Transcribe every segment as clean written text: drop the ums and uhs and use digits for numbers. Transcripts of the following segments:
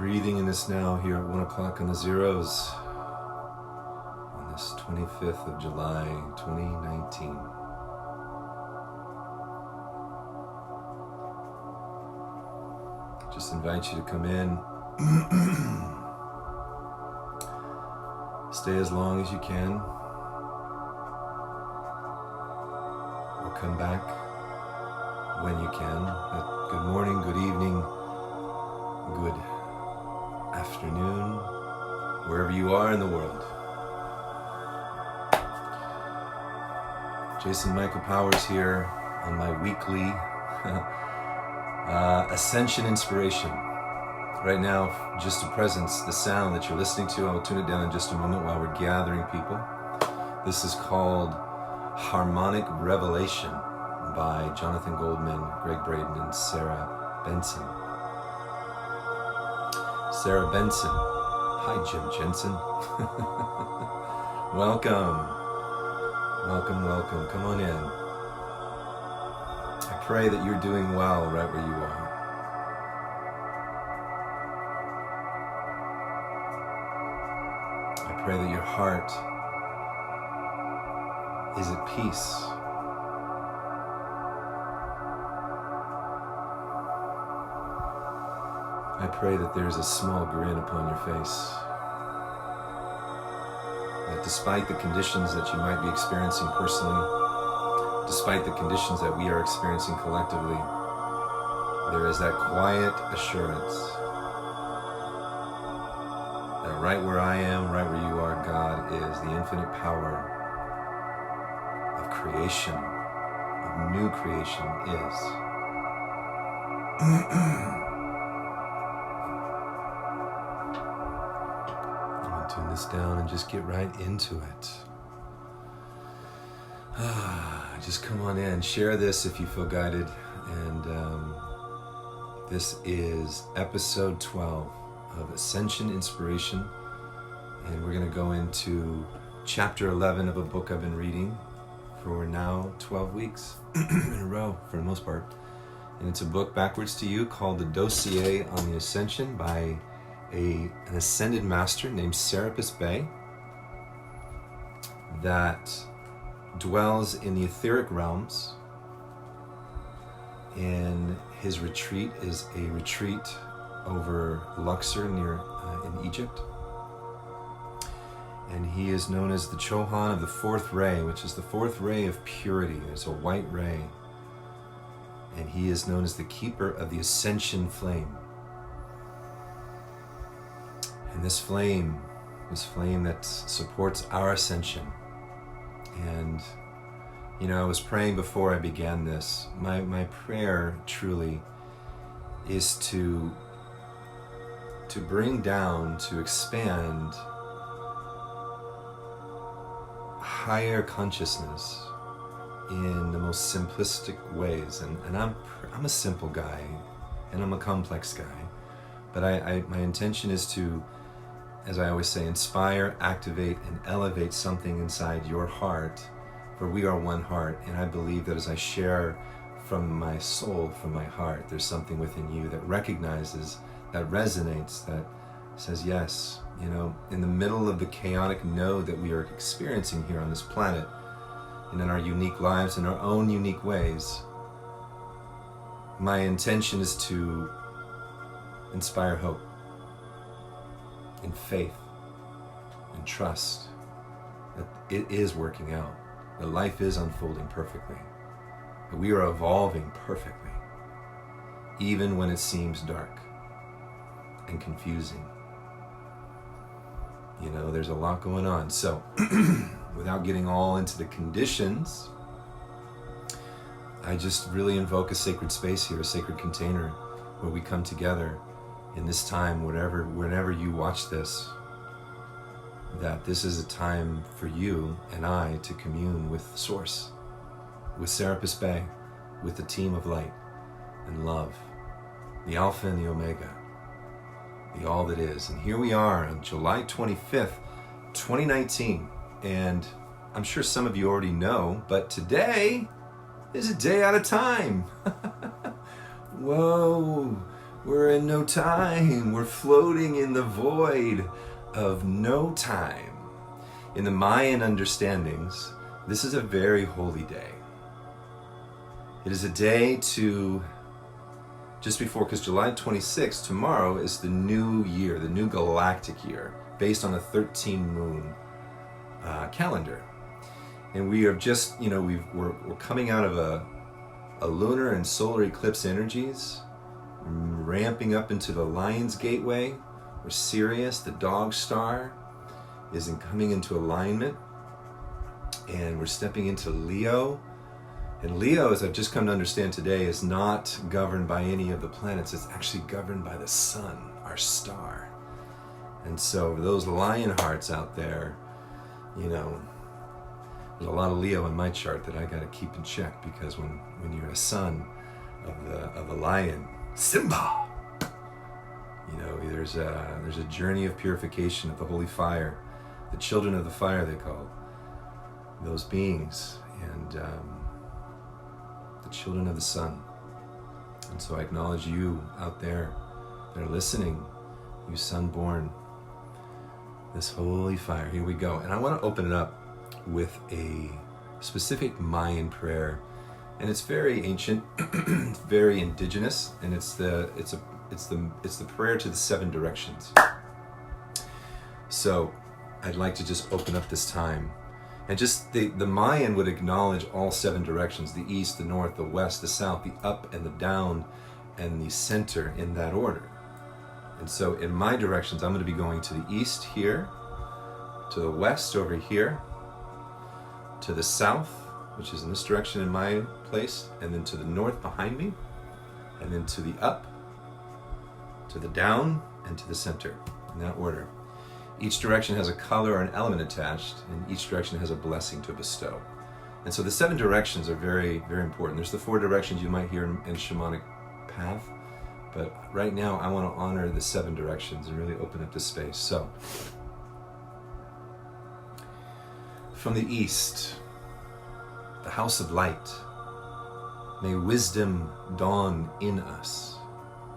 breathing in this now here at 1 o'clock on the zeros on this 25th of July, 2019. Just invite you to come in. Stay as long as you can. Or come back when you can. But good morning, good evening, good afternoon, wherever you are in the world. Jason Michael Powers here on my weekly Ascension Inspiration. Right now, just the presence, the sound that you're listening to, I will tune it down in just a moment while we're gathering people. This is called Harmonic Revelation by Jonathan Goldman, Greg Braden, and Sarah Benson. Sarah Benson. Hi, Jim Jensen. Welcome. Welcome, welcome. Come on in. I pray that you're doing well right where you are. I pray that your heart is at peace. I pray that there's a small grin upon your face. That despite the conditions that you might be experiencing personally, despite the conditions that we are experiencing collectively, there is that quiet assurance that right where I am, right where you are, God is the infinite power of creation, of new creation is. Tune this down and just get right into it. Just come on in, share this if you feel guided. And this is episode 12 of Ascension Inspiration. And we're going to go into chapter 11 of a book I've been reading for now 12 weeks in a row for the most part. And it's a book backwards to you called The Dossier on the Ascension by an ascended master named Serapis that dwells in the etheric realms, and his retreat is a retreat over Luxor near in Egypt, and he is known as the Chohan of the fourth ray, which is the fourth ray of purity. There's a white ray, and he is known as the keeper of the Ascension Flame. And this flame that supports our ascension. And, you know, I was praying before I began this. My prayer truly is to bring down, to expand higher consciousness in the most simplistic ways. And I'm a simple guy, and I'm a complex guy. But my intention is to, as I always say, inspire, activate, and elevate something inside your heart, for we are one heart. And I believe that as I share from my soul, from my heart, there's something within you that recognizes, that resonates, that says, yes, you know, in the middle of the chaotic node that we are experiencing here on this planet, and in our unique lives, in our own unique ways, my intention is to inspire hope, in faith, and trust that it is working out, that life is unfolding perfectly, that we are evolving perfectly, even when it seems dark and confusing. You know, there's a lot going on. So, without getting all into the conditions, I just really invoke a sacred space here, a sacred container where we come together in this time, whenever you watch this, that this is a time for you and I to commune with Source, with Serapis Bay, with the team of light and love, the Alpha and the Omega, the all that is. And here we are on July 25th, 2019. And I'm sure some of you already know, but today is a day out of time. Whoa. We're in no time. We're floating in the void of no time. In the Mayan understandings, this is a very holy day. It is a day to, just before, because July 26th, tomorrow is the new year, the new galactic year, based on a 13-moon calendar. And we are just, we're coming out of a lunar and solar eclipse energies, ramping up into the Lion's Gateway, where Sirius, the dog star, is coming into alignment. And we're stepping into Leo. And Leo, as I've just come to understand today, is not governed by any of the planets. It's actually governed by the sun, our star. And so for those lion hearts out there, there's a lot of Leo in my chart that I got to keep in check, because when you're a son of a lion, Simba, there's a journey of purification of the holy fire, the children of the fire they call those beings, and the children of the sun. And so I acknowledge you out there that are listening, you sun-born, this holy fire. Here we go. And I want to open it up with a specific Mayan prayer, and it's very ancient, very indigenous, and it's the prayer to the 7 directions. So I'd like to just open up this time, and just the Mayan would acknowledge all 7 directions: the east, the north, the west, the south, the up and the down, and the center, in that order. And so in my directions, I'm going to be going to the east here, to the west over here, to the south, which is in this direction in my place, and then to the north behind me, and then to the up, to the down, and to the center, in that order. Each direction has a color or an element attached, and each direction has a blessing to bestow. And so the 7 directions are very, very important. There's the 4 directions you might hear in shamanic path, but right now I want to honor the 7 directions and really open up this space. So, from the east, the house of light, may wisdom dawn in us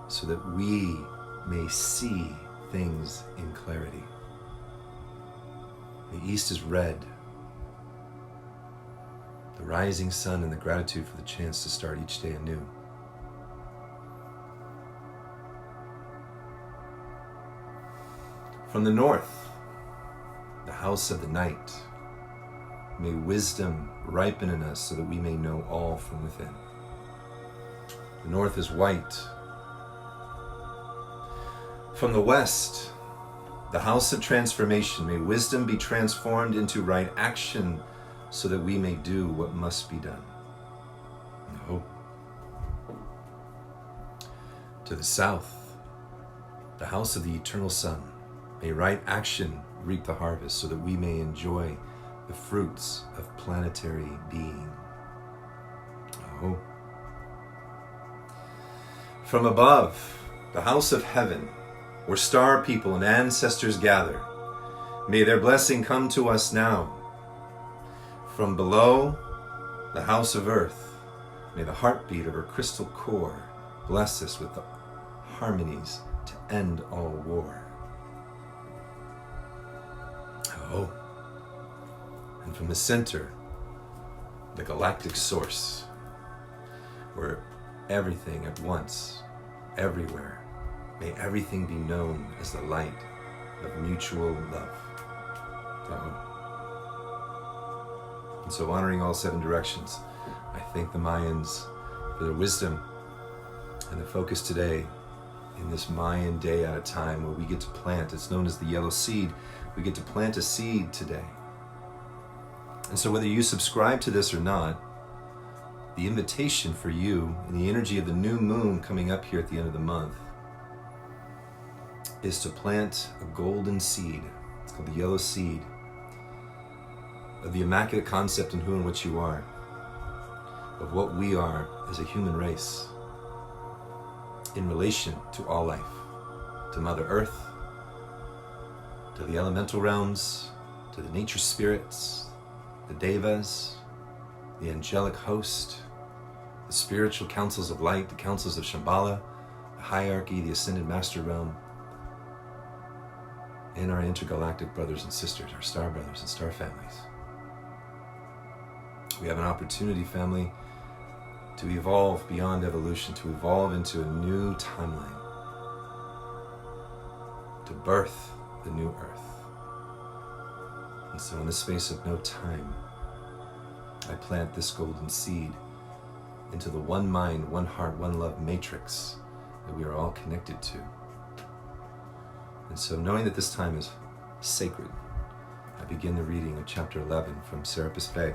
so that we may see things in clarity. The east is red, the rising sun, and the gratitude for the chance to start each day anew. From the north, the house of the night, may wisdom ripen in us so that we may know all from within. The north is white. From the west, the house of transformation, may wisdom be transformed into right action so that we may do what must be done. And hope. To the south, the house of the eternal sun, may right action reap the harvest so that we may enjoy the fruits of planetary being. Oh. From above, the house of heaven, where star people and ancestors gather, may their blessing come to us now. From below, the house of earth, may the heartbeat of her crystal core bless us with the harmonies to end all war. Oh. And from the center, the galactic source, where everything at once, everywhere, may everything be known as the light of mutual love. And so, honoring all 7 directions, I thank the Mayans for their wisdom and the focus today in this Mayan day at a time where we get to plant. It's known as the yellow seed. We get to plant a seed today. And so whether you subscribe to this or not, the invitation for you in the energy of the new moon coming up here at the end of the month is to plant a golden seed. It's called the yellow seed of the immaculate concept in who and what you are, of what we are as a human race in relation to all life, to Mother Earth, to the elemental realms, to the nature spirits, the devas, the angelic host, the spiritual councils of light, the councils of Shambhala, hierarchy, the ascended master realm, and our intergalactic brothers and sisters, our star brothers and star families. We have an opportunity, family, to evolve beyond evolution, to evolve into a new timeline, to birth the new earth. And so in the space of no time, I plant this golden seed into the one mind, one heart, one love matrix that we are all connected to. And so knowing that this time is sacred, I begin the reading of chapter 11 from Serapis Bay.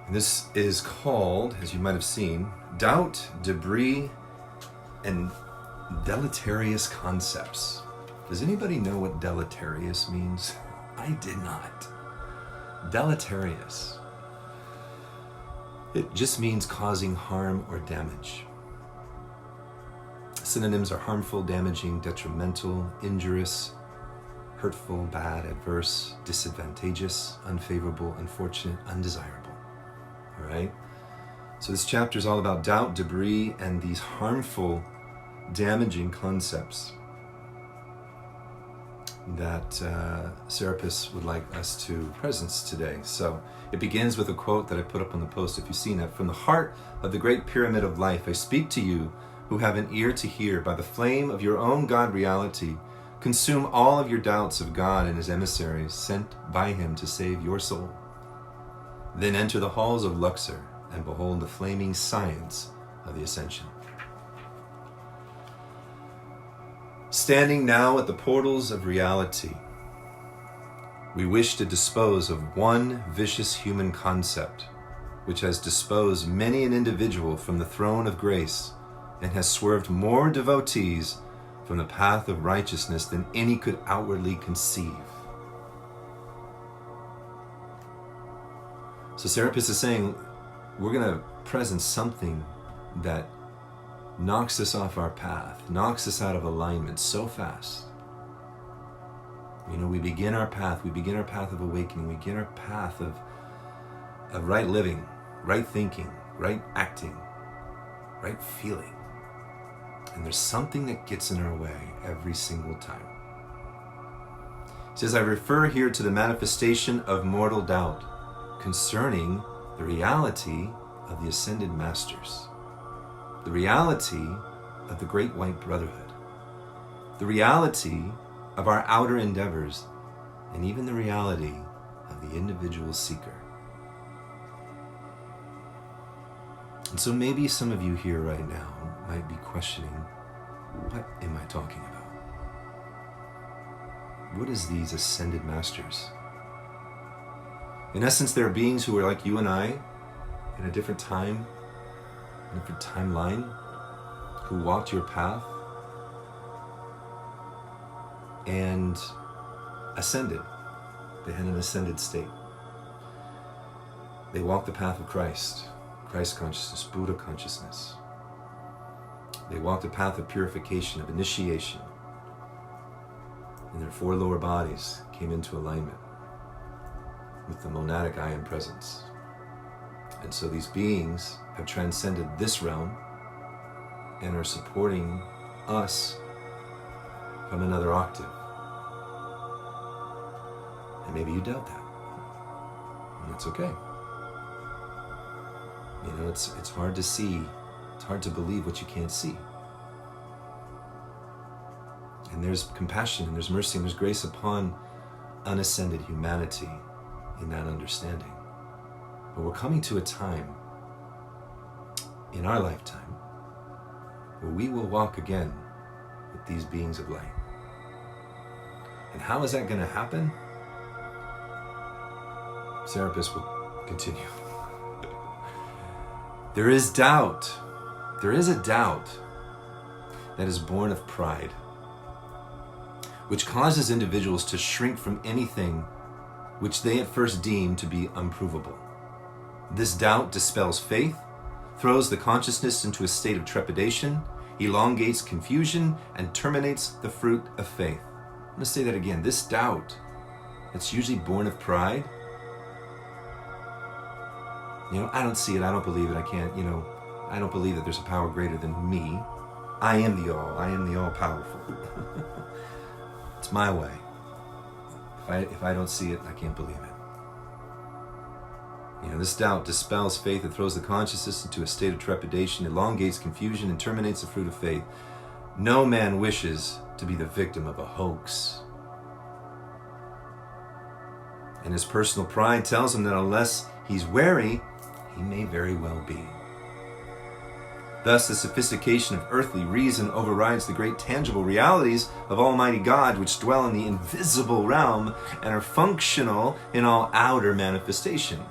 And this is called, as you might have seen, Doubt, Debris, and Deleterious Concepts. Does anybody know what deleterious means? I did not. Deleterious. It just means causing harm or damage. Synonyms are harmful, damaging, detrimental, injurious, hurtful, bad, adverse, disadvantageous, unfavorable, unfortunate, undesirable. All right? So this chapter is all about doubt, debris, and these harmful, damaging concepts that Serapis would like us to presence today. So it begins with a quote that I put up on the post, if you've seen that. From the heart of the great pyramid of life, I speak to you who have an ear to hear. By the flame of your own God reality, consume all of your doubts of God and his emissaries sent by him to save your soul. Then enter the halls of Luxor and behold the flaming science of the Ascension. Standing now at the portals of reality, we wish to dispose of one vicious human concept which has disposed many an individual from the throne of grace and has swerved more devotees from the path of righteousness than any could outwardly conceive. So Serapis is saying, we're going to present something that knocks us off our path, knocks us out of alignment so fast. You know, we begin our path of awakening, we begin our path of right living, right thinking, right acting, right feeling. And there's something that gets in our way every single time. He says, I refer here to the manifestation of mortal doubt concerning the reality of the ascended masters, the reality of the great white brotherhood, the reality of our outer endeavors, and even the reality of the individual seeker. And so maybe some of you here right now might be questioning, what am I talking about? What is these ascended masters? In essence, they're beings who are like you and I, in a different time, a different timeline, who walked your path and ascended. They had an ascended state. They walked the path of Christ, Christ consciousness, Buddha consciousness. They walked the path of purification, of initiation. And their four lower bodies came into alignment with the monadic I Am presence. And so these beings have transcended this realm and are supporting us from another octave. And maybe you doubt that. And that's okay. You know, it's hard to see, it's hard to believe what you can't see. And there's compassion and there's mercy and there's grace upon unascended humanity in that understanding. But we're coming to a time in our lifetime where we will walk again with these beings of light. And how is that going to happen? Serapis will continue. There is doubt. There is a doubt that is born of pride, which causes individuals to shrink from anything which they at first deem to be unprovable. This doubt dispels faith, throws the consciousness into a state of trepidation, elongates confusion, and terminates the fruit of faith. I'm going to say that again. This doubt that's usually born of pride, you know, I don't see it, I don't believe it, I can't, you know, I don't believe that there's a power greater than me. I am the all. I am the all-powerful. It's my way. If I don't see it, I can't believe it. This doubt dispels faith. It throws the consciousness into a state of trepidation, elongates confusion, and terminates the fruit of faith. No man wishes to be the victim of a hoax. And his personal pride tells him that unless he's wary, he may very well be. Thus, the sophistication of earthly reason overrides the great tangible realities of Almighty God, which dwell in the invisible realm and are functional in all outer manifestation.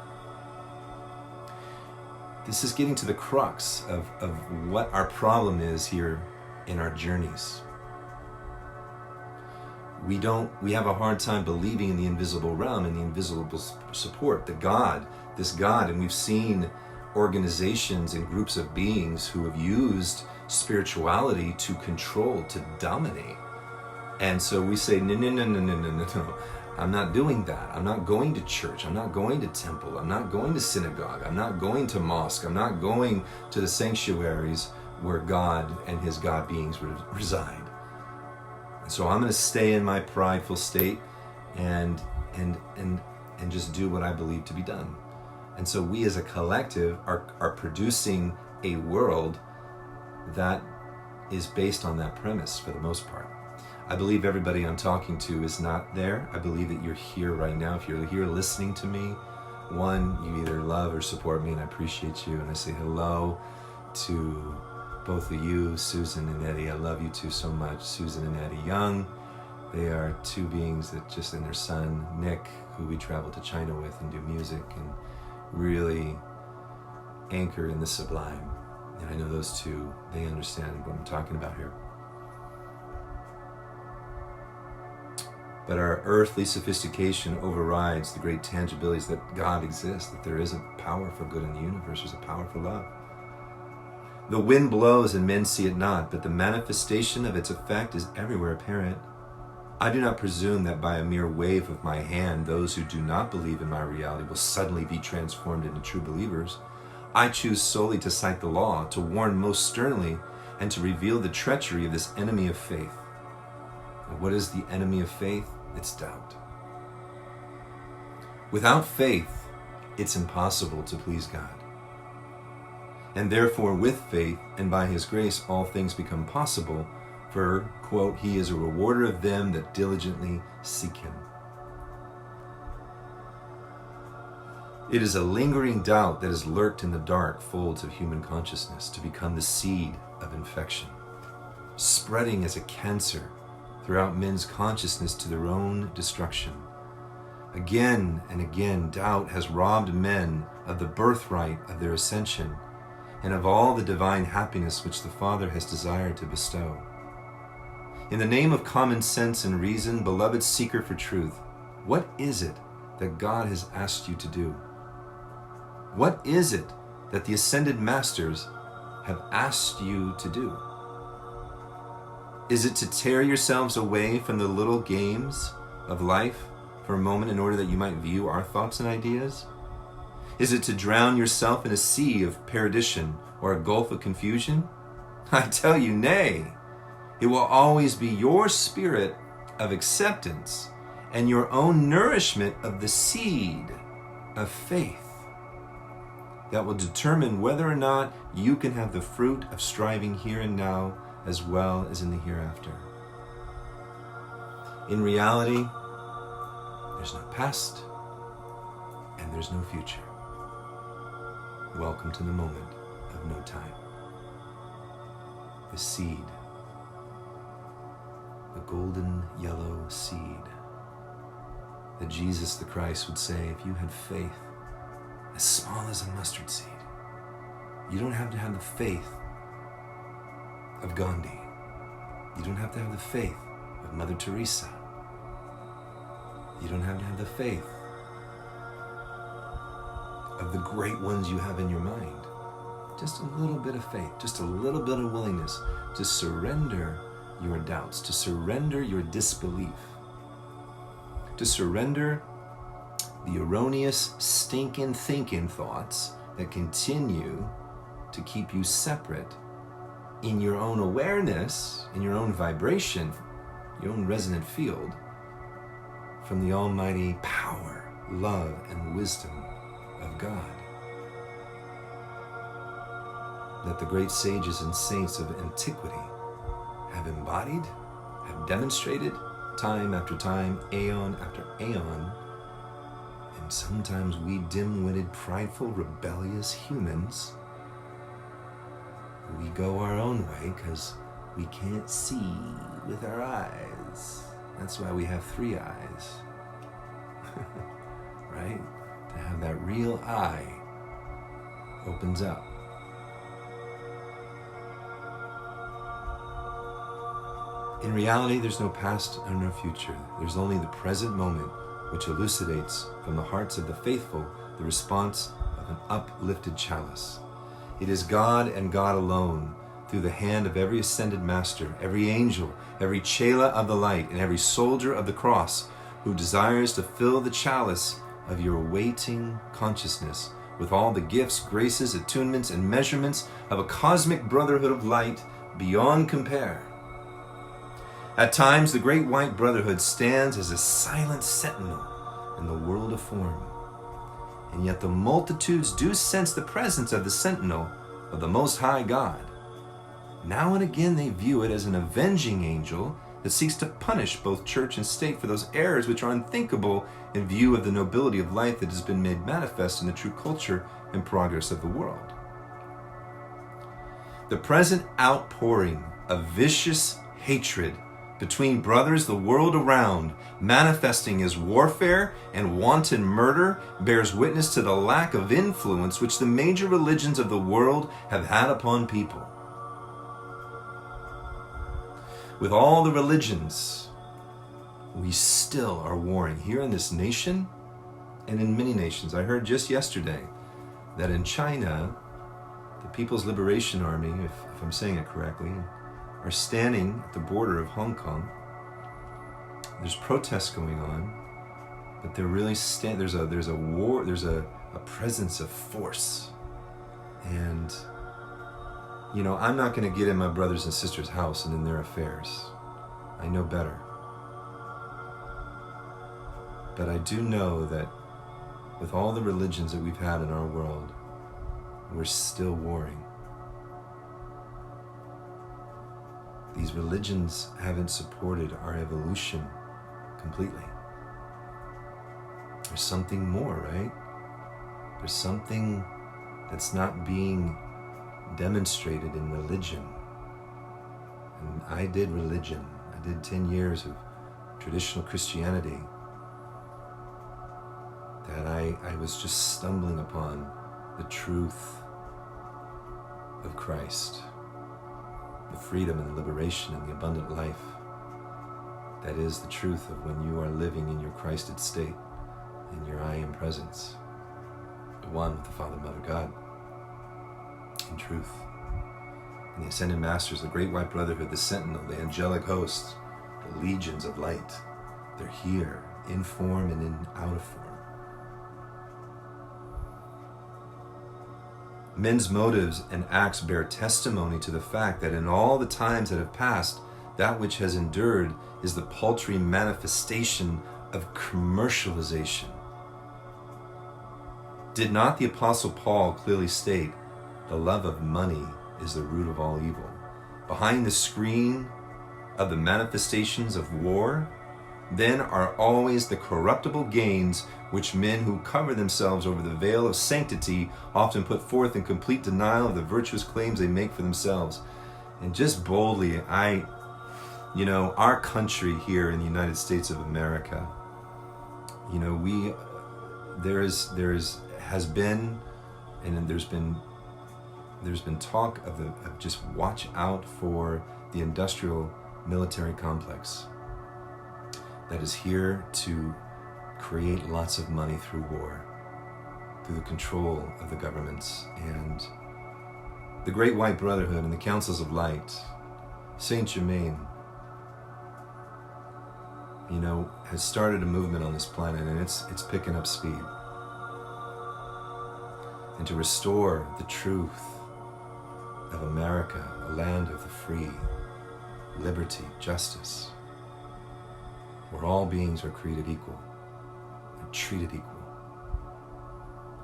This is getting to the crux of what our problem is here in our journeys. We have a hard time believing in the invisible realm and the invisible support, this God, and we've seen organizations and groups of beings who have used spirituality to control, to dominate. And so we say, no. I'm not doing that. I'm not going to church. I'm not going to temple. I'm not going to synagogue. I'm not going to mosque. I'm not going to the sanctuaries where God and his God beings reside. So I'm going to stay in my prideful state and just do what I believe to be done. And so we as a collective are producing a world that is based on that premise for the most part. I believe everybody I'm talking to is not there. I believe that you're here right now. If you're here listening to me, one, you either love or support me, and I appreciate you. And I say hello to both of you, Susan and Eddie. I love you two so much. Susan and Eddie Young. They are two beings that just, and their son, Nick, who we travel to China with and do music and really anchor in the sublime. And I know those two, they understand what I'm talking about here. But our earthly sophistication overrides the great tangibilities that God exists, that there is a power for good in the universe, there's a power for love. The wind blows and men see it not, but the manifestation of its effect is everywhere apparent. I do not presume that by a mere wave of my hand, those who do not believe in my reality will suddenly be transformed into true believers. I choose solely to cite the law, to warn most sternly, and to reveal the treachery of this enemy of faith. And what is the enemy of faith? It's doubt. Without faith, it's impossible to please God. And therefore, with faith and by his grace, all things become possible, for, quote, he is a rewarder of them that diligently seek him. It is a lingering doubt that has lurked in the dark folds of human consciousness to become the seed of infection, spreading as a cancer throughout men's consciousness to their own destruction. Again and again, doubt has robbed men of the birthright of their ascension and of all the divine happiness which the Father has desired to bestow. In the name of common sense and reason, beloved seeker for truth, what is it that God has asked you to do? What is it that the ascended masters have asked you to do? Is it to tear yourselves away from the little games of life for a moment in order that you might view our thoughts and ideas? Is it to drown yourself in a sea of perdition or a gulf of confusion? I tell you, nay. It will always be your spirit of acceptance and your own nourishment of the seed of faith that will determine whether or not you can have the fruit of striving here and now as well as in the hereafter. In reality, there's no past and there's no future. Welcome to the moment of no time. The seed, the golden yellow seed that Jesus the Christ would say, if you had faith as small as a mustard seed, you don't have to have the faith of Gandhi. You don't have to have the faith of Mother Teresa. You don't have to have the faith of the great ones you have in your mind. Just a little bit of faith, just a little bit of willingness to surrender your doubts, to surrender your disbelief, to surrender the erroneous, stinking thinking thoughts that continue to keep you separate in your own awareness, in your own vibration, your own resonant field, from the almighty power, love, and wisdom of God that the great sages and saints of antiquity have embodied, have demonstrated time after time, aeon after aeon. And sometimes we dim-witted, prideful, rebellious humans, we go our own way because we can't see with our eyes. That's why we have 3 eyes. Right? To have that real eye opens up. In reality, there's no past or no future. There's only the present moment, which elucidates from the hearts of the faithful the response of an uplifted chalice. It is God and God alone, through the hand of every ascended master, every angel, every chela of the light, and every soldier of the cross, who desires to fill the chalice of your waiting consciousness with all the gifts, graces, attunements, and measurements of a cosmic brotherhood of light beyond compare. At times, the great white brotherhood stands as a silent sentinel in the world of form. And yet the multitudes do sense the presence of the sentinel of the Most High God. Now and again they view it as an avenging angel that seeks to punish both church and state for those errors which are unthinkable in view of the nobility of life that has been made manifest in the true culture and progress of the world. The present outpouring of vicious hatred between brothers the world around, manifesting as warfare and wanton murder, bears witness to the lack of influence which the major religions of the world have had upon people. With all the religions, we still are warring here in this nation and in many nations. I heard just yesterday that in China, the People's Liberation Army, if I'm saying it correctly, are standing at the border of Hong Kong. There's protests going on, but they're really there's a war, there's a presence of force. And you know, I'm not going to get in my brothers and sisters' house and in their affairs. I know better. But I do know that with all the religions that we've had in our world, we're still warring. These religions haven't supported our evolution completely. There's something more, right? There's something that's not being demonstrated in religion. And I did religion. I did 10 years of traditional Christianity that I was just stumbling upon the truth of Christ, the freedom and the liberation and the abundant life that is the truth of when you are living in your Christed state, in your I am presence, the one with the Father, Mother, God, in truth. And the Ascended Masters, the Great White Brotherhood, the Sentinel, the angelic hosts, the legions of light, they're here, in form and in out of form. Men's motives and acts bear testimony to the fact that in all the times that have passed, that which has endured is the paltry manifestation of commercialization. Did not the Apostle Paul clearly state, the love of money is the root of all evil? Behind the screen of the manifestations of war, then are always the corruptible gains which men who cover themselves over the veil of sanctity often put forth in complete denial of the virtuous claims they make for themselves. And just boldly, our country here in the United States of America, there's been talk of just watch out for the industrial military complex that is here to create lots of money through war, through the control of the governments. And the Great White Brotherhood and the Councils of Light, Saint Germain, has started a movement on this planet, and it's picking up speed. And to restore the truth of America, a land of the free, liberty, justice, where all beings are created equal and treated equal.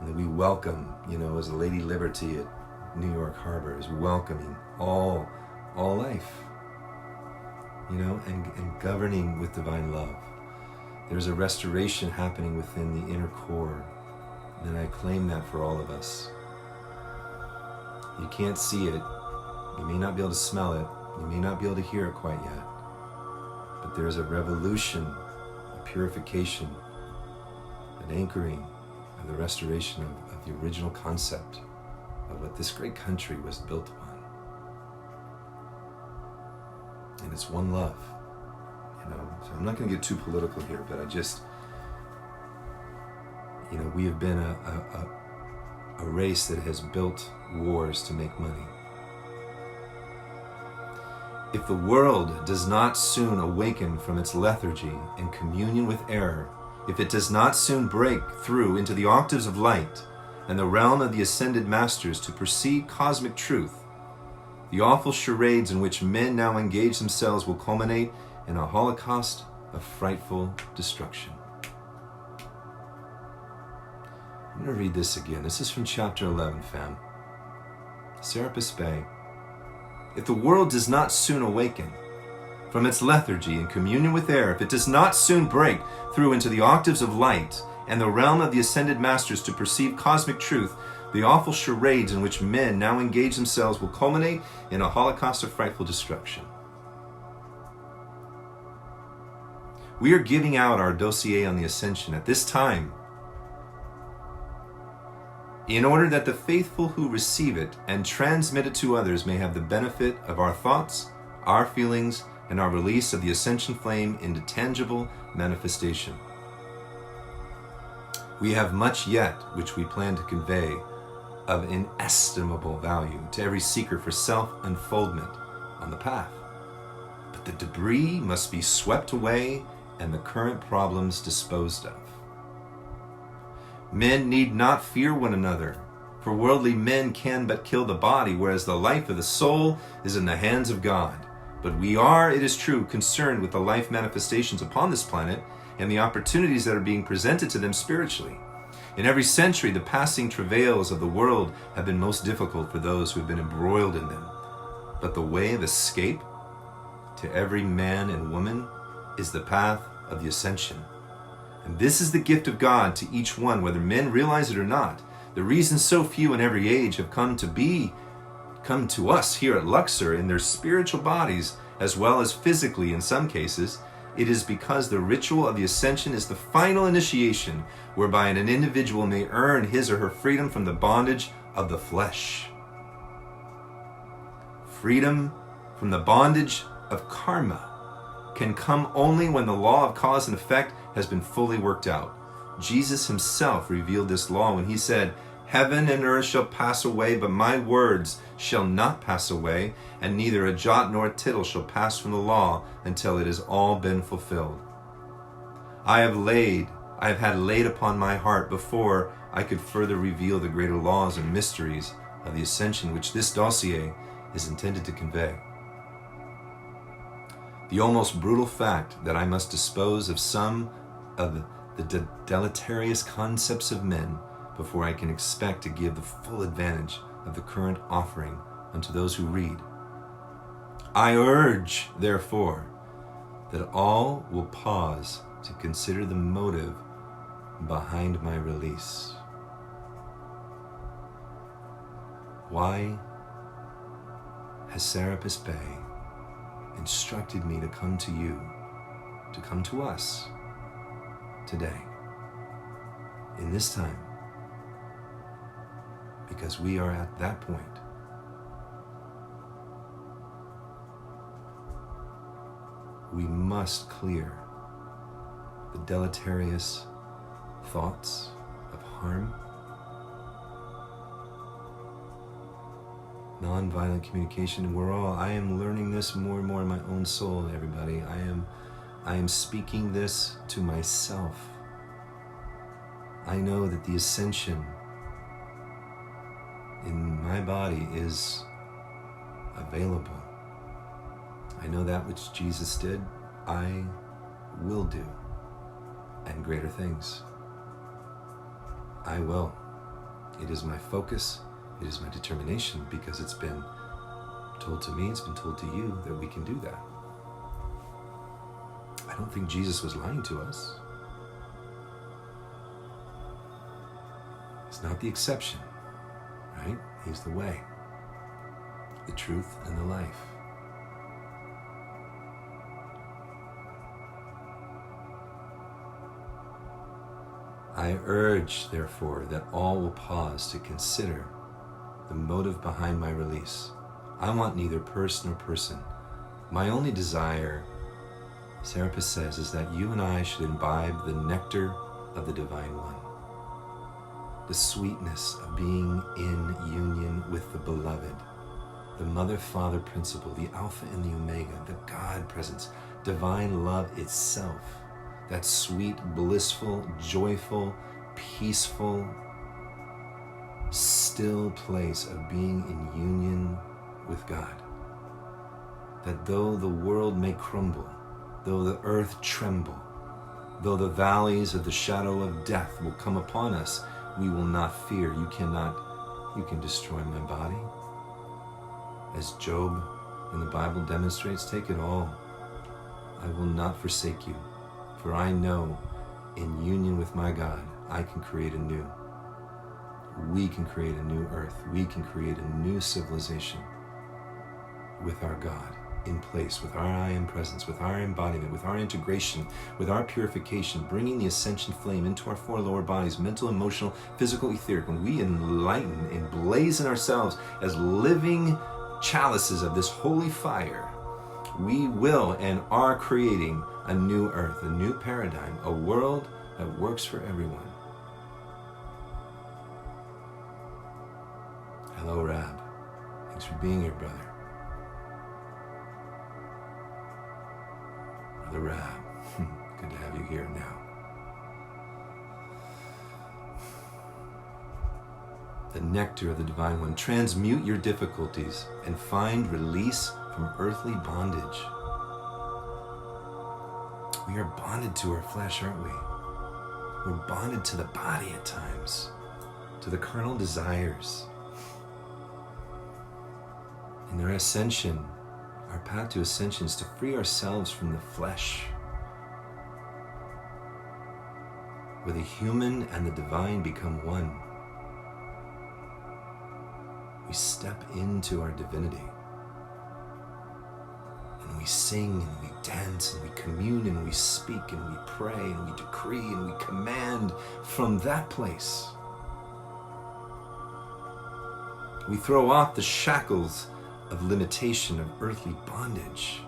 And that we welcome, as Lady Liberty at New York Harbor is welcoming all life, and governing with divine love. There's a restoration happening within the inner core, and I claim that for all of us. You can't see it, you may not be able to smell it, you may not be able to hear it quite yet, but there's a revolution, a purification, an anchoring of the restoration of the original concept of what this great country was built upon. And it's one love, So I'm not going to get too political here, but I just, we have been a race that has built wars to make money. If the world does not soon awaken from its lethargy and communion with error, if it does not soon break through into the octaves of light and the realm of the ascended masters to perceive cosmic truth, the awful charades in which men now engage themselves will culminate in a holocaust of frightful destruction. I'm going to read this again. This is from chapter 11, fam. Serapis Bay. If the world does not soon awaken from its lethargy and communion with air, if it does not soon break through into the octaves of light and the realm of the ascended masters to perceive cosmic truth, the awful charades in which men now engage themselves will culminate in a holocaust of frightful destruction. We are giving out our dossier on the Ascension at this time in order that the faithful who receive it and transmit it to others may have the benefit of our thoughts, our feelings, and our release of the Ascension Flame into tangible manifestation. We have much yet which we plan to convey of inestimable value to every seeker for self-unfoldment on the path. But the debris must be swept away and the current problems disposed of. Men need not fear one another, for worldly men can but kill the body, whereas the life of the soul is in the hands of God. But we are, it is true, concerned with the life manifestations upon this planet and the opportunities that are being presented to them spiritually. In every century, the passing travails of the world have been most difficult for those who have been embroiled in them. But the way of escape to every man and woman is the path of the Ascension. And this is the gift of God to each one, whether men realize it or not. The reason so few in every age have come to us here at Luxor in their spiritual bodies, as well as physically in some cases, it is because the ritual of the Ascension is the final initiation whereby an individual may earn his or her freedom from the bondage of the flesh. Freedom from the bondage of karma can come only when the law of cause and effect has been fully worked out. Jesus himself revealed this law when he said, "Heaven and earth shall pass away, but my words shall not pass away, and neither a jot nor a tittle shall pass from the law until it has all been fulfilled." I have had laid upon my heart before I could further reveal the greater laws and mysteries of the Ascension which this dossier is intended to convey. The almost brutal fact that I must dispose of some of the deleterious concepts of men before I can expect to give the full advantage of the current offering unto those who read. I urge, therefore, that all will pause to consider the motive behind my release. Why has Serapis Bay instructed me to come to you, to come to us today, in this time? Because we are at that point. We must clear the deleterious thoughts of harm, non-violent communication. I am learning this more and more in my own soul, everybody. I am speaking this to myself. I know that the Ascension in my body is available. I know that which Jesus did, I will do, and greater things. I will. It is my focus, it is my determination, because it's been told to me, it's been told to you that we can do that. I don't think Jesus was lying to us. He's not the exception, right? He's the way, the truth, and the life. I urge, therefore, that all will pause to consider the motive behind my release. I want neither purse nor person. My only desire, Serapis says, is that you and I should imbibe the nectar of the Divine One, the sweetness of being in union with the Beloved, the Mother-Father principle, the Alpha and the Omega, the God presence, divine love itself, that sweet, blissful, joyful, peaceful, still place of being in union with God. That though the world may crumble, though the earth tremble, though the valleys of the shadow of death will come upon us, we will not fear. You can destroy my body. As Job in the Bible demonstrates, take it all. I will not forsake you, for I know in union with my God, I can create anew. We can create a new earth. We can create a new civilization with our God in place, with our I Am presence, with our embodiment, with our integration, with our purification, bringing the Ascension Flame into our four lower bodies, mental, emotional, physical, etheric. When we enlighten, emblazon ourselves as living chalices of this holy fire, we will and are creating a new earth, a new paradigm, a world that works for everyone. Hello, Rab. Thanks for being here, brother. Brother Rab, good to have you here now. The nectar of the Divine One. Transmute your difficulties and find release from earthly bondage. We are bonded to our flesh, aren't we? We're bonded to the body at times, to the carnal desires. In our ascension, our path to ascension is to free ourselves from the flesh, where the human and the divine become one. We step into our divinity, and we sing, and we dance, and we commune, and we speak, and we pray, and we decree, and we command from that place. We throw off the shackles of limitation, of earthly bondage.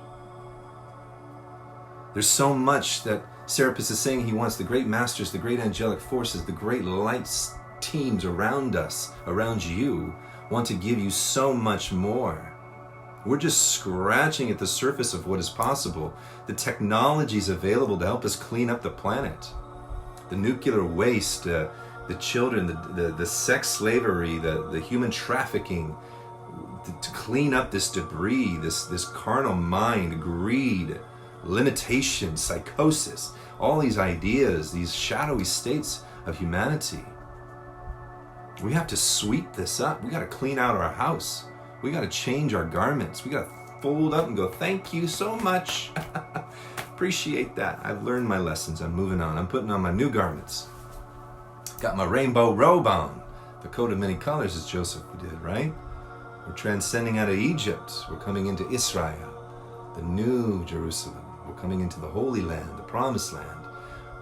There's so much that Serapis is saying he wants the great masters, the great angelic forces, the great light teams around us, around you, want to give you so much more. We're just scratching at the surface of what is possible. The technologies available to help us clean up the planet. The nuclear waste, the children, the sex slavery, the human trafficking, to clean up this debris, this carnal mind, greed, limitation, psychosis, all these ideas, these shadowy states of humanity. We have to sweep this up. We got to clean out our house. We got to change our garments. We got to fold up and go, thank you so much. Appreciate that. I've learned my lessons. I'm moving on. I'm putting on my new garments. Got my rainbow robe on. The coat of many colors, as Joseph did, right? We're transcending out of Egypt. We're coming into Israel, the new Jerusalem. We're coming into the Holy Land, the Promised Land.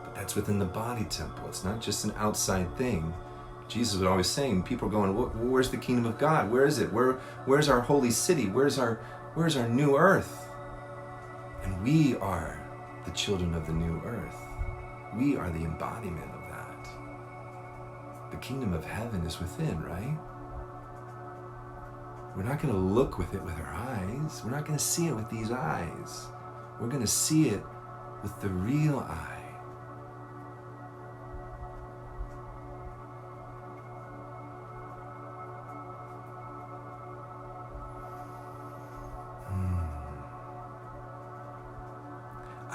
But that's within the body temple. It's not just an outside thing. Jesus was always saying, people are going, where's the kingdom of God? Where is it? Where's our holy city? Where's our new earth? And we are the children of the new earth. We are the embodiment of that. The kingdom of heaven is within, right? We're not going to look with it with our eyes. We're not going to see it with these eyes. We're going to see it with the real eye.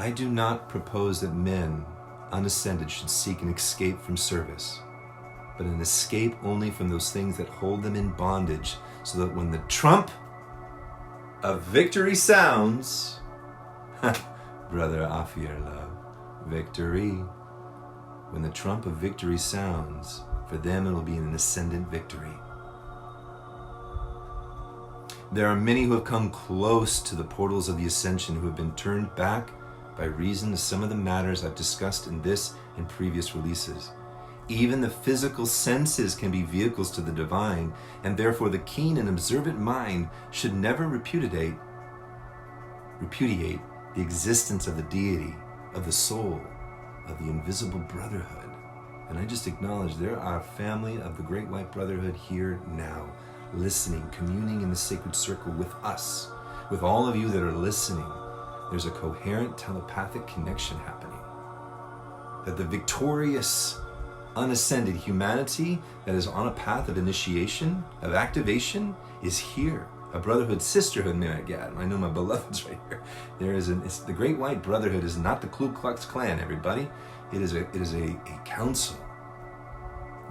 I do not propose that men unascended should seek an escape from service, but an escape only from those things that hold them in bondage, so that when the trump of victory sounds, brother Afir love, victory. When the trump of victory sounds, for them it will be an ascendant victory. There are many who have come close to the portals of the ascension who have been turned back by reason of some of the matters I've discussed in this and previous releases. Even the physical senses can be vehicles to the divine, and therefore the keen and observant mind should never repudiate the existence of the deity, of the soul, of the invisible brotherhood. And I just acknowledge there are a family of the Great White Brotherhood here now, listening, communing in the sacred circle with us, with all of you that are listening. There's a coherent telepathic connection happening. That the victorious, unascended humanity that is on a path of initiation, of activation, is here. A brotherhood, sisterhood, may I add. I know my beloved's right here. The Great White Brotherhood is not the Ku Klux Klan, everybody. It is a council.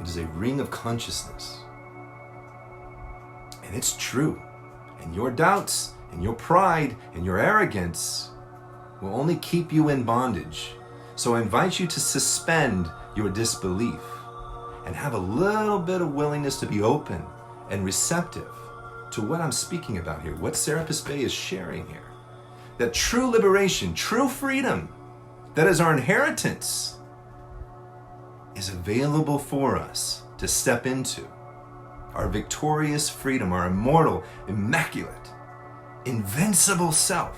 It is a ring of consciousness. And it's true. And your doubts and your pride and your arrogance will only keep you in bondage. So I invite you to suspend your disbelief and have a little bit of willingness to be open and receptive to what I'm speaking about here, what Serapis Bey is sharing here. That true liberation, true freedom, that is our inheritance, is available for us to step into. Our victorious freedom, our immortal, immaculate, invincible self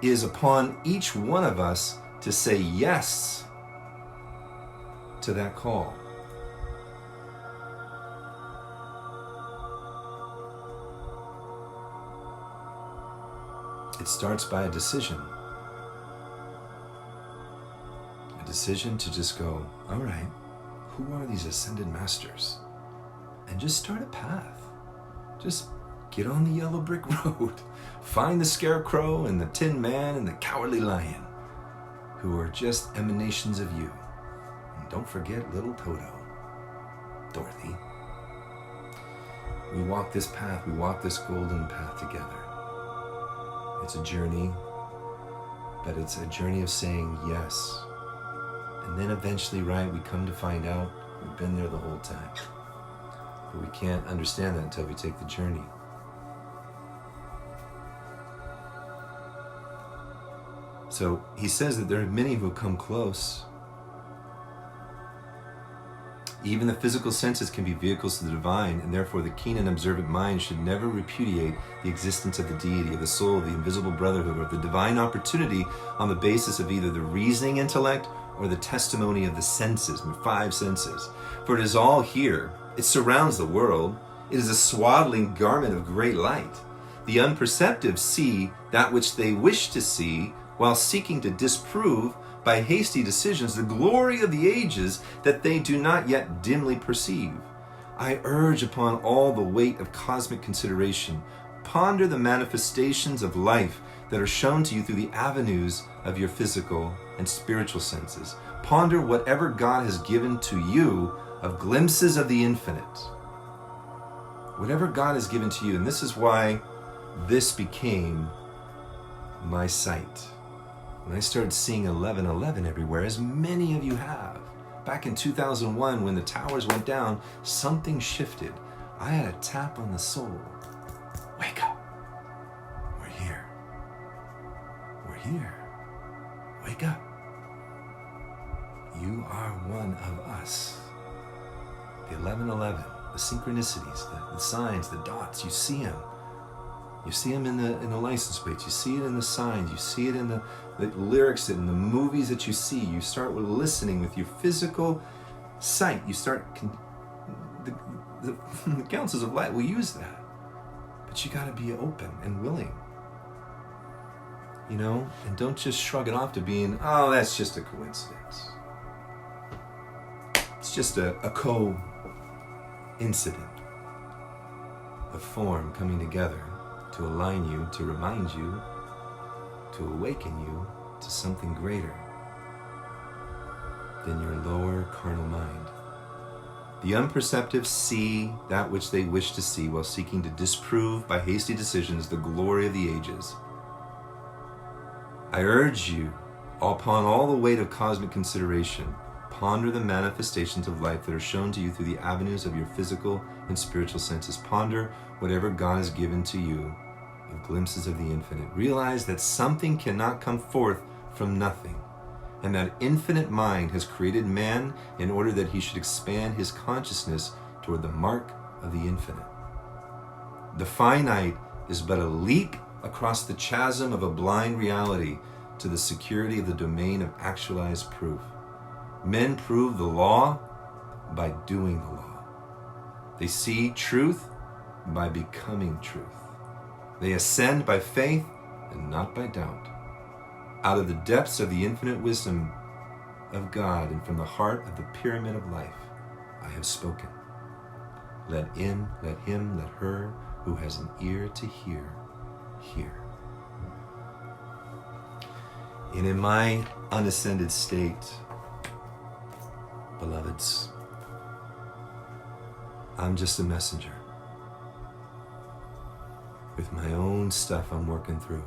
is upon each one of us to say yes to that call. It starts by a decision. A decision to just go, all right, who are these ascended masters? And just start a path. Just get on the yellow brick road. Find the scarecrow and the tin man and the cowardly lion, who are just emanations of you. And don't forget little Toto, Dorothy. We walk this path, we walk this golden path together. It's a journey, but it's a journey of saying yes. And then eventually, right, we come to find out we've been there the whole time. But we can't understand that until we take the journey. So he says that there are many who come close. Even the physical senses can be vehicles to the divine, and therefore the keen and observant mind should never repudiate the existence of the deity, of the soul, of the invisible brotherhood, or of the divine opportunity on the basis of either the reasoning intellect or the testimony of the senses, the five senses. For it is all here. It surrounds the world. It is a swaddling garment of great light. The unperceptive see that which they wish to see, while seeking to disprove by hasty decisions the glory of the ages that they do not yet dimly perceive. I urge upon all the weight of cosmic consideration. Ponder the manifestations of life that are shown to you through the avenues of your physical and spiritual senses. Ponder whatever God has given to you of glimpses of the infinite. Whatever God has given to you, and this is why this became my sight. When I started seeing 1111 everywhere, as many of you have, back in 2001 when the towers went down, something shifted. I had a tap on the soul. Wake up. We're here. We're here. Wake up. You are one of us. The 1111, the synchronicities, the signs, the dots, you see them. You see them in the license plates. You see it in the signs. You see it in the lyrics, in the movies that you see. You start with listening with your physical sight. You start, the councils of light will use that. But you got to be open and willing. You know? And don't just shrug it off to being, oh, that's just a coincidence. It's just a co-incident of form coming together to align you, to remind you to awaken you to something greater than your lower carnal mind. The unperceptive see that which they wish to see while seeking to disprove by hasty decisions the glory of the ages. I urge you, upon all the weight of cosmic consideration, ponder the manifestations of life that are shown to you through the avenues of your physical and spiritual senses. Ponder whatever God has given to you of glimpses of the infinite. Realize that something cannot come forth from nothing, and that infinite mind has created man in order that he should expand his consciousness toward the mark of the infinite. The finite is but a leap across the chasm of a blind reality to the security of the domain of actualized proof. Men prove the law by doing the law. They see truth by becoming truth. They ascend by faith and not by doubt. Out of the depths of the infinite wisdom of God and from the heart of the pyramid of life, I have spoken. Let him, let her who has an ear to hear, hear. And in my unascended state, beloveds, I'm just a messenger with my own stuff I'm working through,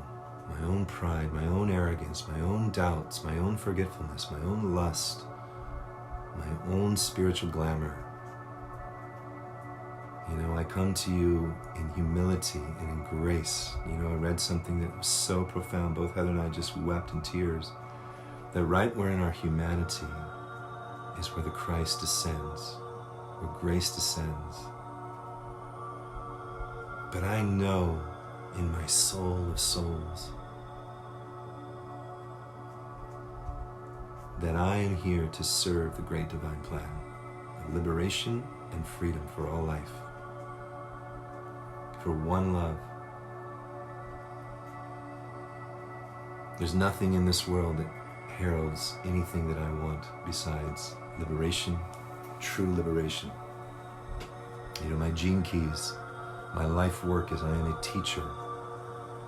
my own pride, my own arrogance, my own doubts, my own forgetfulness, my own lust, my own spiritual glamour. You know, I come to you in humility and in grace. You know, I read something that was so profound. Both Heather and I just wept in tears. That right where in our humanity is where the Christ descends, where grace descends. But I know in my soul of souls that I am here to serve the great divine plan of liberation and freedom for all life, for one love. There's nothing in this world that heralds anything that I want besides liberation, true liberation. You know, my gene keys, my life work is I am a teacher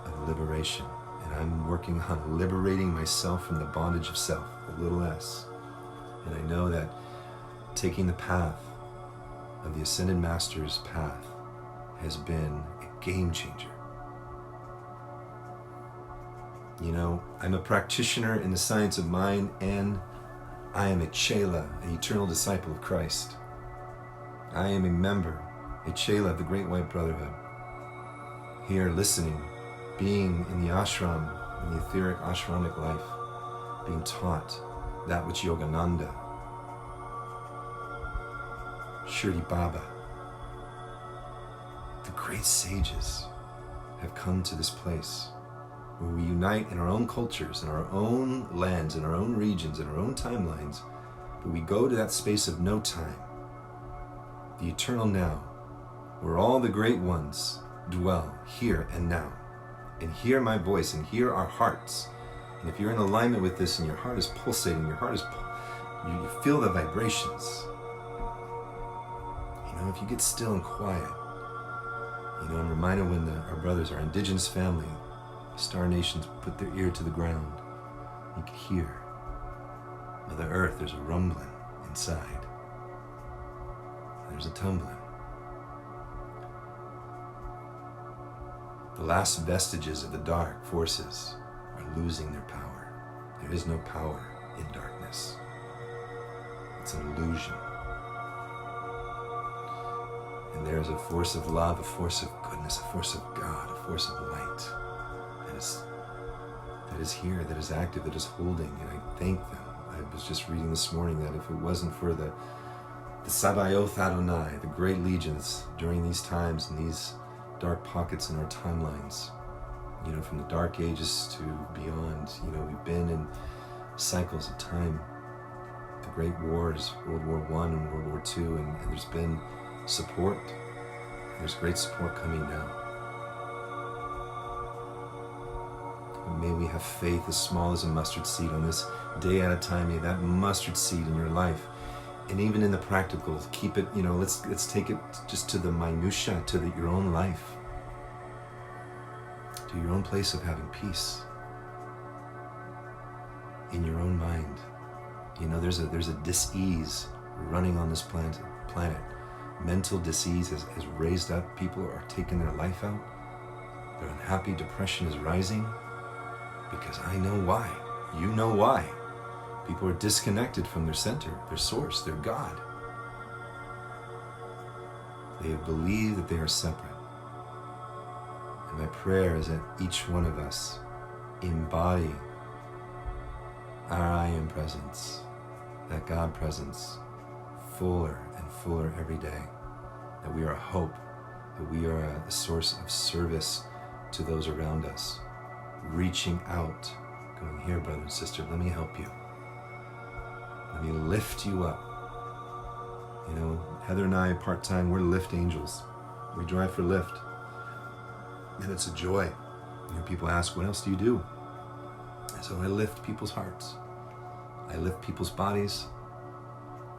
of liberation, and I'm working on liberating myself from the bondage of self, a little s. And I know that taking the path of the Ascended Master's path has been a game changer. You know, I'm a practitioner in the science of mind, and I am a Chela, an eternal disciple of Christ. I am a member, a Chela of the Great White Brotherhood. Here, listening, being in the ashram, in the etheric ashramic life, being taught that which Yogananda, Shirdi Baba, the great sages have come to this place where we unite in our own cultures, in our own lands, in our own regions, in our own timelines, but we go to that space of no time, the eternal now, where all the great ones dwell here and now, and hear my voice and hear our hearts. And if you're in alignment with this and your heart is pulsating, your heart is, you feel the vibrations. You know, if you get still and quiet, you know, I'm reminded when our brothers, our indigenous family, Star Nations put their ear to the ground, you could hear Mother Earth, there's a rumbling inside. There's a tumbling. The last vestiges of the dark forces are losing their power. There is no power in darkness. It's an illusion. And there is a force of love, a force of goodness, a force of God, a force of light that is here, that is active, that is holding, and I thank them. I was just reading this morning that if it wasn't for the Sabaoth Adonai, the great legions during these times and these dark pockets in our timelines, you know, from the dark ages to beyond, you know, we've been in cycles of time, the great wars, World War I and World War II, and there's been support. There's great support coming now. And may we have faith as small as a mustard seed on this day at a time. May that mustard seed in your life, and even in the practical, keep it, you know, let's take it just to the minutia, to your own life, to your own place of having peace. in your own mind. There's a dis-ease running on this planet. Mental dis-ease has raised up. People are taking their life out. They're unhappy. Depression is rising. Because I know why. You know why. People are disconnected from their center, their source, their God. They believe that they are separate. And my prayer is that each one of us embody our I am presence, that God presence, fuller and fuller every day. That we are a hope, that we are a source of service to those around us. Reaching out, going, here, brother and sister, let me help you. Let me lift you up. Heather and I, part-time, we're lift angels. We drive for Lyft. And it's a joy. People ask, what else do you do? And so I lift people's hearts. I lift people's bodies.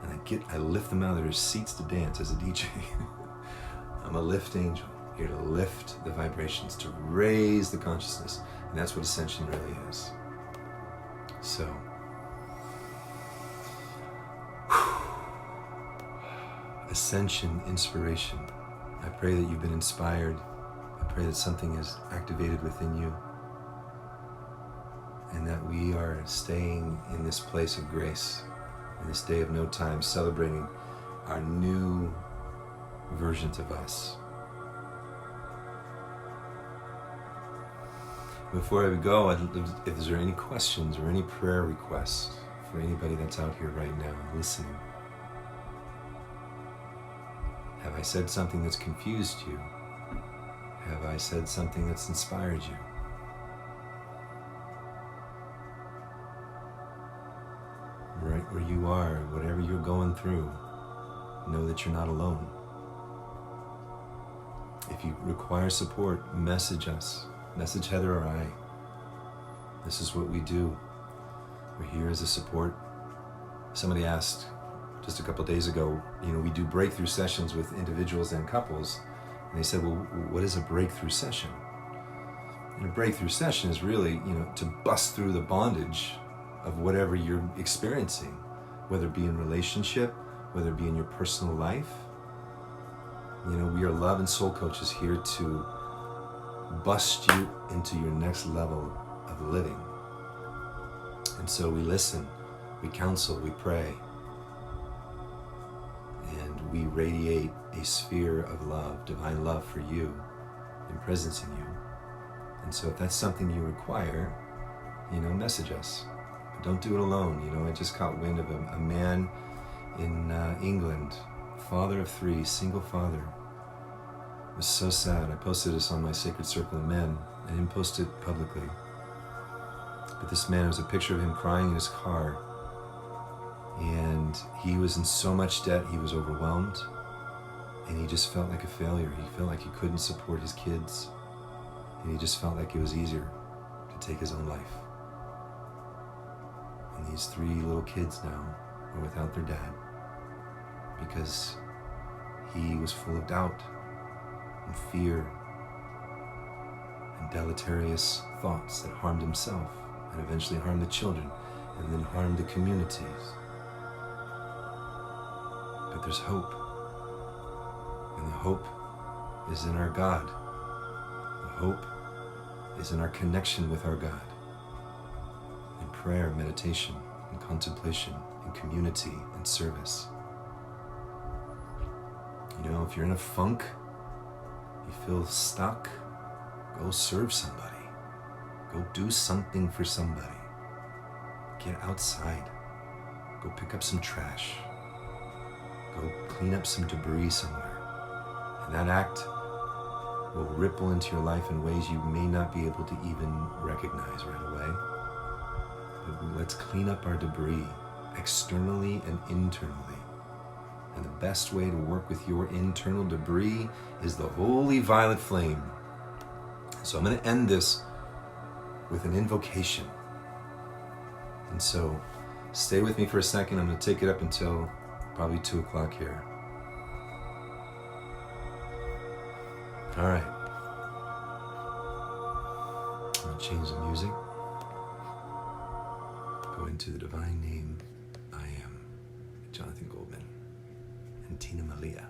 And I lift them out of their seats to dance as a DJ. I'm a lift angel, here to lift the vibrations, to raise the consciousness. And that's what Ascension really is. So, Ascension, inspiration. I pray that you've been inspired. I pray that something is activated within you. And that we are staying in this place of grace, in this day of no time, celebrating our new versions of us. Before I go, if there are any questions or any prayer requests for anybody that's out here right now listening. Have I said something that's confused you? Have I said something that's inspired you? Right where you are, whatever you're going through, know that you're not alone. If you require support, message us. Message Heather or I. This is what we do. We're here as a support. Somebody asked just a couple days ago, we do breakthrough sessions with individuals and couples. And they said, well, what is a breakthrough session? And a breakthrough session is really, to bust through the bondage of whatever you're experiencing, whether it be in relationship, whether it be in your personal life. We are love and soul coaches here to bust you into your next level of living. And so we listen, we counsel, we pray, and we radiate a sphere of love, divine love for you, and presence in you. And so if that's something you require, message us. But don't do it alone. I just caught wind of a man in England, father of 3, single father. It was so sad. I posted this on my Sacred Circle of Men. I didn't post it publicly. But this man, it was a picture of him crying in his car. And he was in so much debt, he was overwhelmed. And he just felt like a failure. He felt like he couldn't support his kids. And he just felt like it was easier to take his own life. And these 3 little kids now are without their dad because he was full of doubt and fear and deleterious thoughts that harmed himself and eventually harmed the children and then harmed the communities. But there's hope. And the hope is in our God. The hope is in our connection with our God. In prayer, meditation, and contemplation, and community, and service. If you're in a funk, you feel stuck, go serve somebody. Go do something for somebody. Get outside. Go pick up some trash. Go clean up some debris somewhere. And that act will ripple into your life in ways you may not be able to even recognize right away. But let's clean up our debris externally and internally. And the best way to work with your internal debris is the holy violet flame. So I'm going to end this with an invocation. And so stay with me for a second. I'm going to take it up until probably 2 o'clock here. All right. I'm going to change the music. Go to the divine name, I am. Jonathan Goldman and Tina Malia.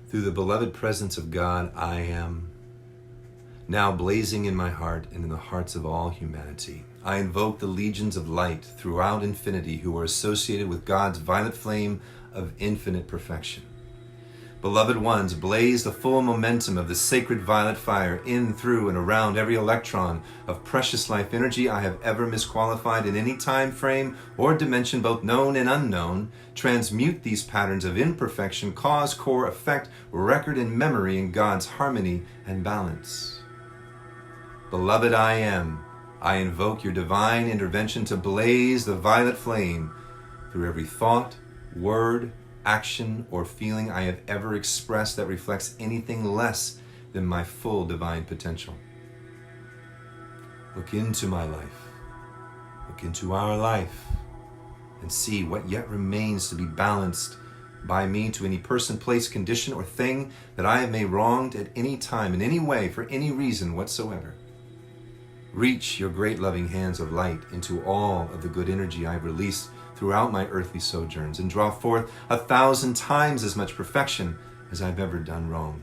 Through the beloved presence of God, I am, now blazing in my heart and in the hearts of all humanity, I invoke the legions of light throughout infinity who are associated with God's violet flame of infinite perfection. Beloved ones, blaze the full momentum of the sacred violet fire in, through, and around every electron of precious life energy I have ever misqualified in any time frame or dimension, both known and unknown. Transmute these patterns of imperfection, cause, core, effect, record, and memory in God's harmony and balance. Beloved I am, I invoke your divine intervention to blaze the violet flame through every thought, word, action, or feeling I have ever expressed that reflects anything less than my full divine potential. Look into my life, look into our life, and see what yet remains to be balanced by me to any person, place, condition, or thing that I may have wronged at any time, in any way, for any reason whatsoever. Reach your great loving hands of light into all of the good energy I have released throughout my earthly sojourns, and draw forth 1,000 times as much perfection as I've ever done wrong.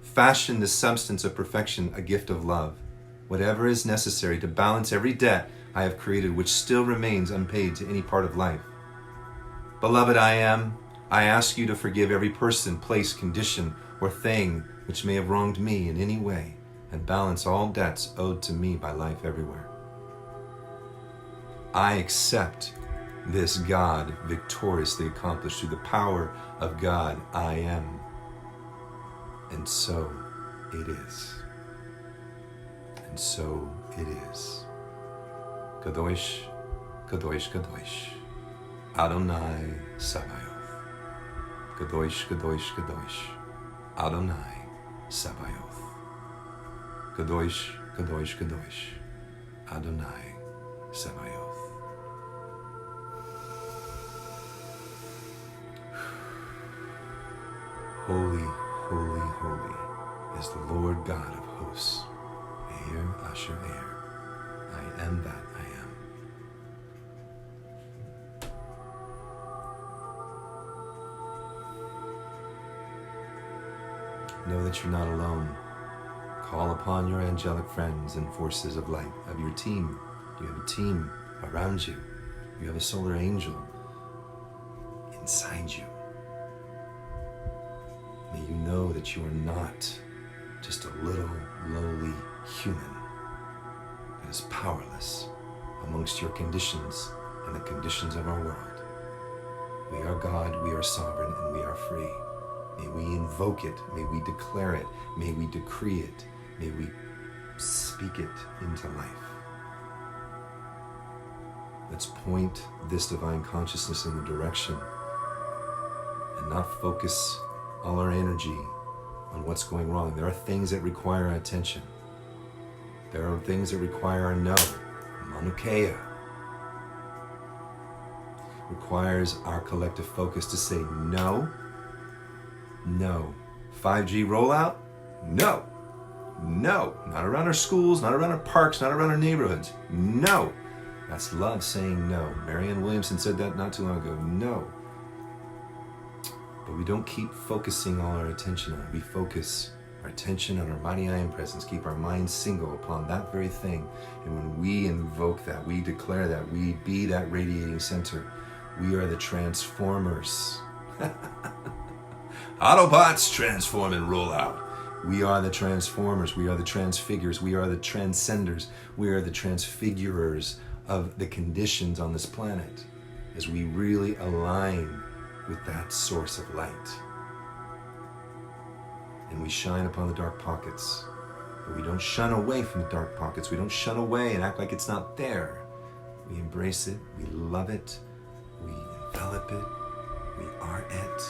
Fashion the substance of perfection, a gift of love, whatever is necessary to balance every debt I have created which still remains unpaid to any part of life. Beloved I am, I ask you to forgive every person, place, condition, or thing which may have wronged me in any way, and balance all debts owed to me by life everywhere. I accept this God victoriously accomplished through the power of God I am. And so it is. And so it is. Kadosh, Kadosh, Kadosh. Adonai Sabaoth. Kadosh, Kadosh, Kadosh. Adonai Sabaoth. Kadosh, Kadosh, Kadosh. Adonai Sabaoth. Holy, holy, holy is the Lord God of hosts. Eir Asher Eir. I am that I am. Know that you're not alone. Call upon your angelic friends and forces of light, of your team. You have a team around you. You have a solar angel inside you. May you know that you are not just a little lowly human that is powerless amongst your conditions and the conditions of our world. We are God, we are sovereign, and we are free. May we invoke it, may we declare it, may we decree it, may we speak it into life. Let's point this divine consciousness in the direction and not focus all our energy on what's going wrong. There are things that require our attention. There are things that require our no. Manukeya requires our collective focus to say no, no. 5G rollout? No. No. Not around our schools, not around our parks, not around our neighborhoods. No. That's love saying no. Marianne Williamson said that not too long ago. No. But we don't keep focusing all our attention on it. We focus our attention on our body, eye, and presence. Keep our minds single upon that very thing. And when we invoke that, we declare that, we be that radiating center. We are the transformers. Autobots transform and roll out. We are the transformers. We are the transfigures. We are the transcenders. We are the transfigurers of the conditions on this planet as we really align with that source of light. And we shine upon the dark pockets. But we don't shun away from the dark pockets. We don't shun away and act like it's not there. We embrace it. We love it. We envelop it. We are it.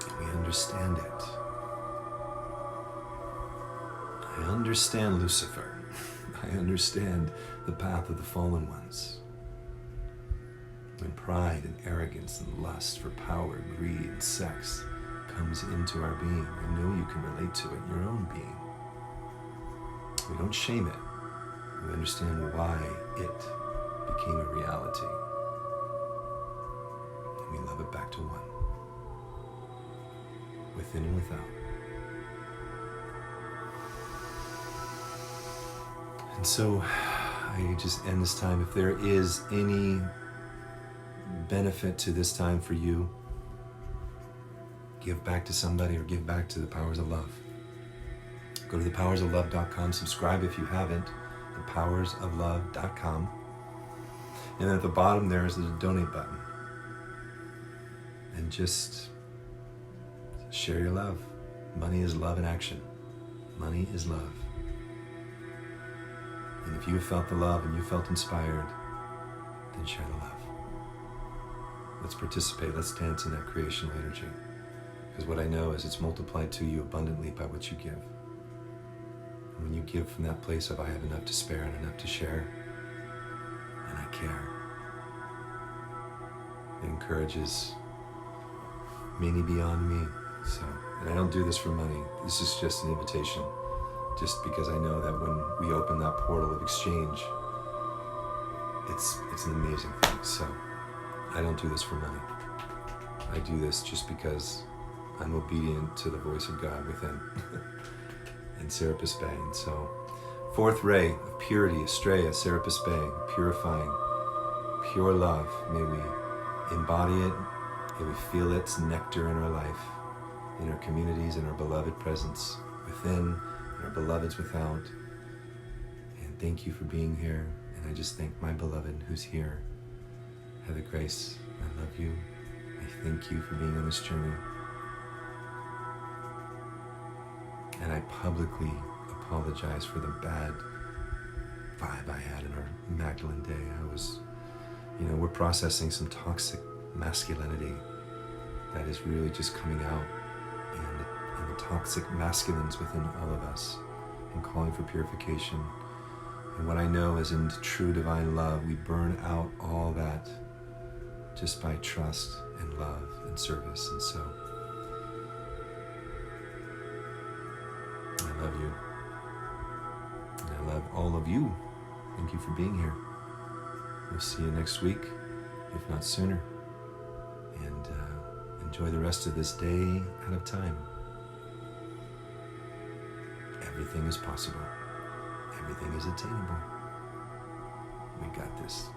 And we understand it. I understand Lucifer. I understand the path of the fallen ones. When pride and arrogance and lust for power, greed and sex comes into our being. I know you can relate to it in your own being. We don't shame it. We understand why it became a reality. And we love it back to one. Within and without. And so I just end this time. If there is any benefit to this time for you, give back to somebody or give back to the Powers of Love. Go to thepowersoflove.com, subscribe if you haven't, thepowersoflove.com. And then at the bottom there is the donate button. And just share your love. Money is love in action. Money is love. And if you felt the love and you felt inspired, then share the love. Let's participate. Let's dance in that creational energy. Because what I know is it's multiplied to you abundantly by what you give. And when you give from that place of I have enough to spare and enough to share, and I care, it encourages many beyond me. So, and I don't do this for money. This is just an invitation. Just because I know that when we open that portal of exchange, it's an amazing thing. So I don't do this for money. I do this just because I'm obedient to the voice of God within. And Serapis Bay. And so, fourth ray of purity, Estrella, Serapis Bay, purifying, pure love. May we embody it. May we feel its nectar in our life, in our communities, in our beloved presence within, and our beloveds without. And thank you for being here. And I just thank my beloved who's here. Heather Grace, I love you. I thank you for being on this journey. And I publicly apologize for the bad vibe I had in our Magdalene day. I was, we're processing some toxic masculinity that is really just coming out, and the toxic masculines within all of us, and calling for purification. And what I know is in true divine love, we burn out all that just by trust and love and service. And so I love you. And I love all of you. Thank you for being here. We'll see you next week, if not sooner. And enjoy the rest of this day out of time. Everything is possible. Everything is attainable. We got this.